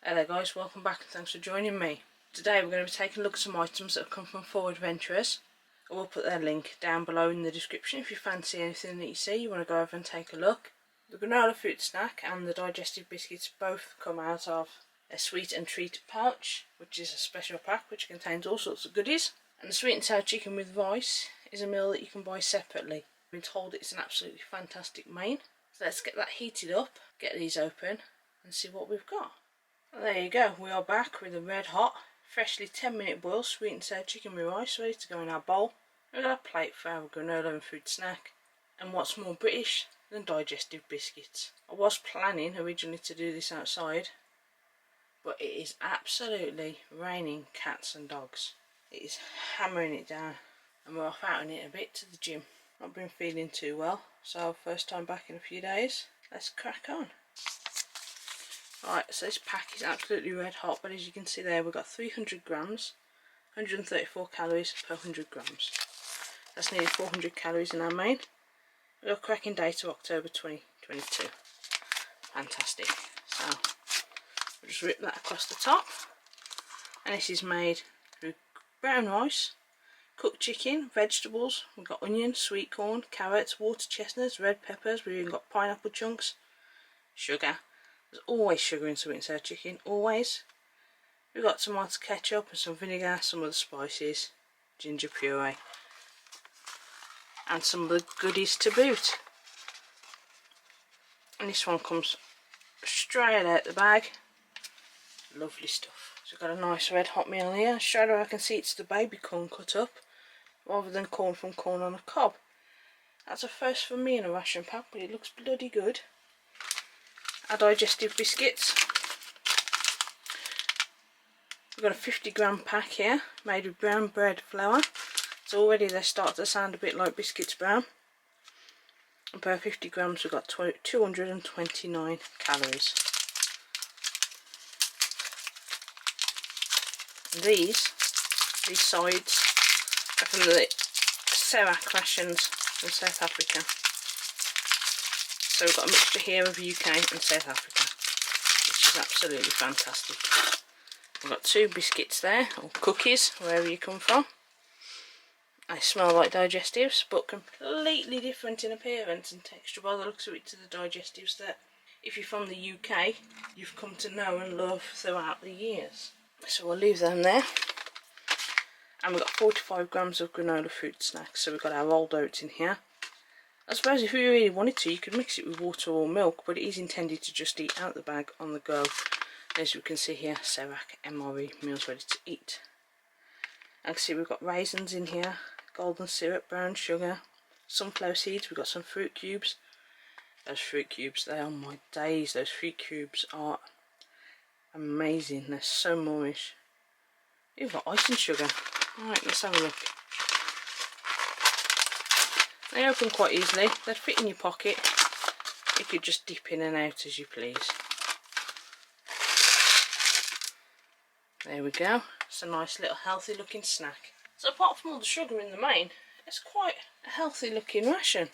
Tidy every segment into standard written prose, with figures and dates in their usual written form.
Hello guys, welcome back and thanks for joining me. Today we're going to be taking a look at some items that have come from 4Adventurers. I will put their link down below in the description if you fancy anything that you see, you want to go over and take a look. The Granola fruit snack and the Digestive Biscuits both come out of a sweet and treat pouch, which is a special pack which contains all sorts of goodies. And the sweet and sour chicken with rice is a meal that you can buy separately. I've been told it's an absolutely fantastic main. So let's get that heated up, get these open and see what we've got. Well, there you go, we are back with a red hot, freshly 10-minute boiled sweet and sour chicken with rice ready to go in our bowl. We've got a plate for our granola and fruit snack. And what's more British than digestive biscuits? I was planning originally to do this outside, but it is absolutely raining cats and dogs. It is hammering it down and we're off out in it a bit to the gym. Not been feeling too well, so first time back in a few days. Let's crack on. Right, so this pack is absolutely red hot, but as you can see there, we've got 300 grams, 134 calories per 100 grams. That's nearly 400 calories in our main. We've got a cracking date of October 2022. Fantastic. So, we'll just rip that across the top. And this is made with brown rice, cooked chicken, vegetables. We've got onion, sweet corn, carrots, water chestnuts, red peppers. We've even got pineapple chunks, sugar. There's always sugar in sweet and sour chicken, always. We've got tomato ketchup and some vinegar, some other spices, ginger puree, and some of the goodies to boot. And this one comes straight out the bag. Lovely stuff. So we've got a nice red hot meal here. Straight away I can see it's the baby corn cut up, rather than corn from corn on a cob. That's a first for me in a ration pack, but it looks bloody good. Our digestive biscuits. We've got a 50-gram pack here, made with brown bread flour. So already they start to sound a bit like biscuits brown. And per 50 grams we've got 229 calories. And these sides are from the SERAC rations from South Africa. So we've got a mixture here of UK and South Africa, which is absolutely fantastic. We've got 2 biscuits there, or cookies, wherever you come from. They smell like digestives, but completely different in appearance and texture by the looks of it to the digestives that, if you're from the UK, you've come to know and love throughout the years. So we'll leave them there. And we've got 45 grams of granola fruit snacks, so we've got our rolled oats in here. I suppose if you really wanted to, you could mix it with water or milk, but it is intended to just eat out the bag on the go. As you can see here, SERAC MRE, meals ready to eat. I can see we've got raisins in here, golden syrup, brown sugar, sunflower seeds, we've got some fruit cubes. Those fruit cubes, they are my days. Those fruit cubes are amazing, they're so moreish. You've got icing sugar. Alright, let's have a look. They open quite easily, they'd fit in your pocket. You could just dip in and out as you please. There we go, it's a nice little healthy looking snack. So apart from all the sugar in the main, it's quite a healthy looking ration.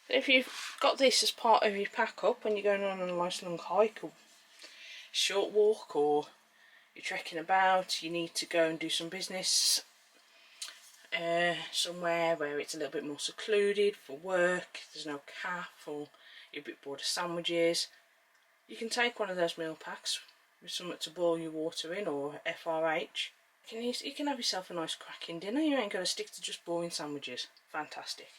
If you've got this as part of your pack up when you're going on a nice long hike or short walk, or you're trekking about, you need to go and do some business somewhere where it's a little bit more secluded for work, there's no cafe, or you're a bit bored of sandwiches, you can take one of those meal packs with something to boil your water in, or FRH. You can have yourself a nice cracking dinner. You ain't going to stick to just boring sandwiches. Fantastic.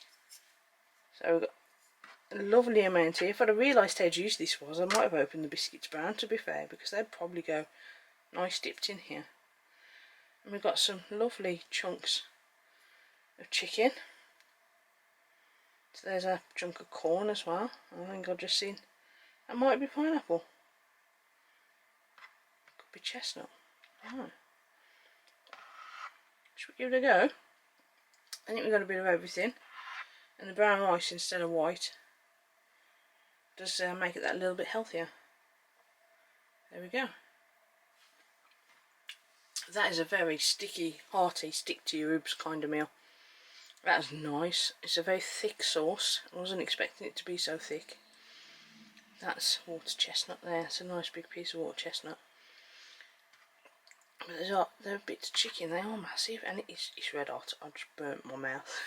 So we've got a lovely amount here. If I'd have realised how juicy this was, I might have opened the biscuits brown, to be fair, because they'd probably go nice dipped in here. And we've got some lovely chunks of chicken. So there's a chunk of corn as well. I think I've just seen, that might be pineapple. Could be chestnut. Oh. Should we give it a go? I think we've got a bit of everything. And the brown rice instead of white does make it that little bit healthier. There we go. That is a very sticky, hearty, stick to your ribs kind of meal. That's nice. It's a very thick sauce. I wasn't expecting it to be so thick. That's water chestnut there. It's a nice big piece of water chestnut. But there are bits of chicken. They are massive, and it's red hot. I just burnt my mouth.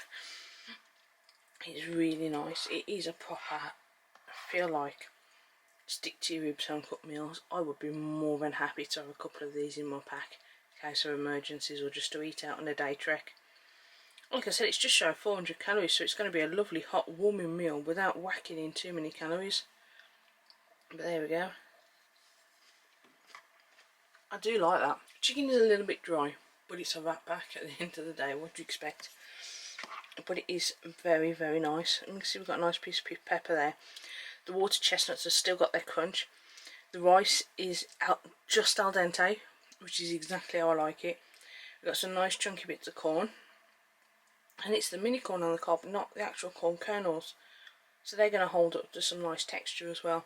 It's really nice. It is a proper, I feel like, stick to your ribs home cooked meals. I would be more than happy to have a couple of these in my pack in case of emergencies or just to eat out on a day trek. Like I said, it's just shy of 400 calories, so it's going to be a lovely hot warming meal without whacking in too many calories. But there we go. I do like that. Chicken is a little bit dry, but it's a wrap pack at the end of the day. What do you expect? But it is very, very nice. And you can see we've got a nice piece of pepper there. The water chestnuts have still got their crunch. The rice is just al dente, which is exactly how I like it. We've got some nice chunky bits of corn. And it's the mini corn on the cob, not the actual corn kernels. So they're going to hold up to some nice texture as well.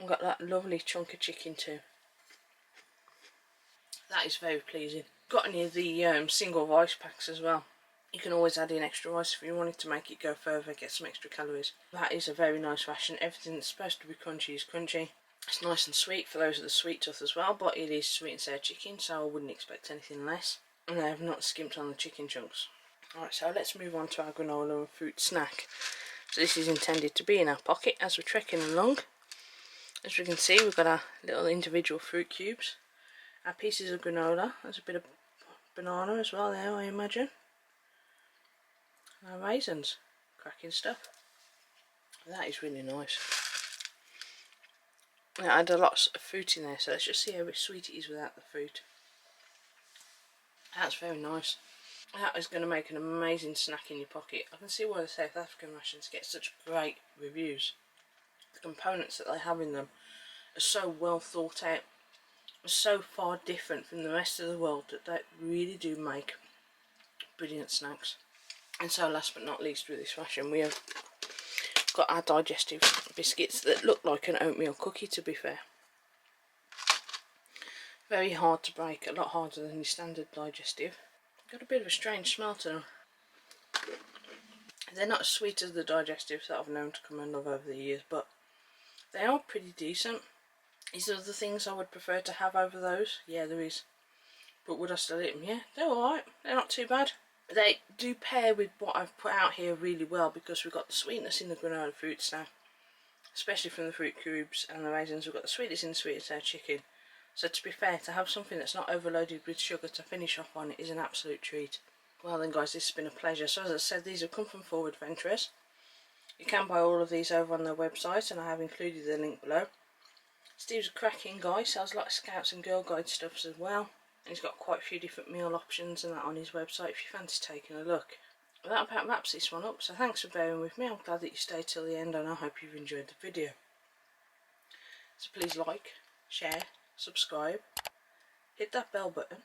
I've got that lovely chunk of chicken too. That is very pleasing. Got any of the single rice packs as well. You can always add in extra rice if you wanted to make it go further, get some extra calories. That is a very nice ration. Everything that's supposed to be crunchy is crunchy. It's nice and sweet for those of the sweet tooth as well, but it is sweet and sour chicken, so I wouldn't expect anything less. And I have not skimped on the chicken chunks. Alright, so let's move on to our granola and fruit snack. So this is intended to be in our pocket as we're trekking along. As we can see, we've got our little individual fruit cubes, our pieces of granola. There's a bit of banana as well there, I imagine. And our raisins. Cracking stuff. That is really nice. I add a lot of fruit in there, so let's just see how sweet it is without the fruit. That's very nice. That is going to make an amazing snack in your pocket. I can see why the South African rations get such great reviews. The components that they have in them are so well thought out, are so far different from the rest of the world that they really do make brilliant snacks. And so last but not least with this ration, we have got our digestive biscuits that look like an oatmeal cookie, to be fair. Very hard to break, a lot harder than your standard digestive. Got a bit of a strange smell to them. They're not as sweet as the digestives that I've known to come and love over the years, but they are pretty decent. Is there other things I would prefer to have over those? Yeah, there is. But would I still eat them? Yeah, they're alright. They're not too bad. They do pair with what I've put out here really well, because we've got the sweetness in the granola fruit snack, especially from the fruit cubes and the raisins. We've got the sweetness in the sweet and sour chicken. So to be fair, to have something that's not overloaded with sugar to finish off on is an absolute treat. Well then guys, this has been a pleasure. So as I said, these have come from 4Adventurers. You can buy all of these over on their website, and I have included the link below. Steve's a cracking guy, sells a lot of Scouts and Girl Guide stuffs as well. And he's got quite a few different meal options and that on his website if you fancy taking a look. Well, that about wraps this one up, so thanks for bearing with me. I'm glad that you stayed till the end, and I hope you've enjoyed the video. So please like, share, subscribe, hit that bell button,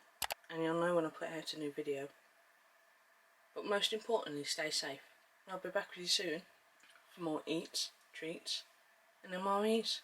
and you'll know when I put out a new video. But most importantly, stay safe. I'll be back with you soon for more eats, treats, and MREs.